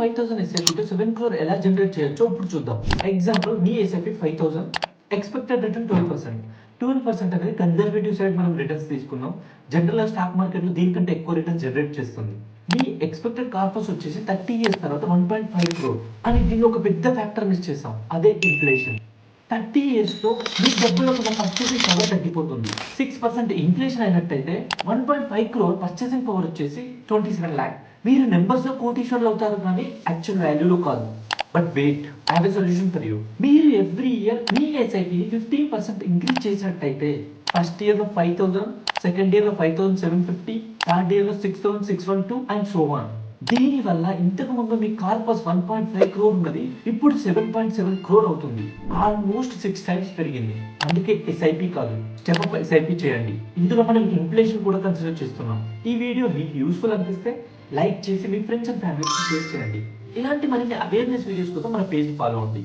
5,000 ఎస్ఐపితో 7 crore ఎలా generate చేయొచ్చో ఇప్పుడు చూద్దాం. ఎగ్జాంపుల్ మీ ఎస్ఐపి 5,000, ఎక్స్పెక్టెడ్ రిటర్న్ 12%. 12% అనేది కన్జర్వేటివ్ సైడ్ మనం రిటర్న్స్ తీసుకున్నాం. జనరల్ స్టాక్ మార్కెట్లో దీనికంటే ఎక్కువ రిటర్న్ జనరేట్ చేస్తుంది. మీ ఎక్స్పెక్టెడ్ కార్పస్ వచ్చేసి 30 years తర్వాత 1.5 crore అని దీన్ని ఒక పెద్ద ఫ్యాక్టర్ మిస్ చేసాం. అదే ఇన్ఫ్లేషన్. 30 yearsలో మీ డబ్బులో ఉన్న పర్చేసింగ్ పవర్ తగ్గిపోతుంది. 6% ఇన్ఫ్లేషన్ అయినట్టయితే 1.5 crore పర్చేసింగ్ పవర్ వచ్చేసి 27 lakh. మీరు నెంబర్స్లో కోటీశ్వర్లు అవుతారు కానీ యాక్చువల్ వాల్యూలో కాదు. But wait, I have a solution for you. మీరు ఎవ్రీ ఇయర్ మీ ఎస్ఐపిని 15% ఇంక్రీజ్ చేసినట్టయితే ఫస్ట్ ఇయర్లో 5,000, సెకండ్ ఇయర్లో 5,750, థర్డ్ ఇయర్లో 6,612 అండ్ సో ఆన్. దీనివల్ల ఇంతకు ముందు మీ కార్పస్ 1.5 crore ఉన్నది ఇప్పుడు 7.7 crore అవుతుంది. ఆల్మోస్ట్ 6 times పెరిగింది. అందుకే ఎస్ఐపి కాదు, స్టెప్ అప్ ఎస్ఐపి చేయండి. ఇందులో మనం ఇన్ఫ్లేషన్ కూడా కన్సిడర్ చేస్తున్నాం. ఈ వీడియో మీకు యూస్ఫుల్ అనిపిస్తే లైక్ చేసి మీ ఫ్రెండ్స్ అండ్ ఫ్యామిలీకి షేర్ చేయండి. ఇలాంటి మరిన్ని అవేర్నెస్ వీడియోస్ కోసం మన పేజ్ ఫాలో అవ్వండి.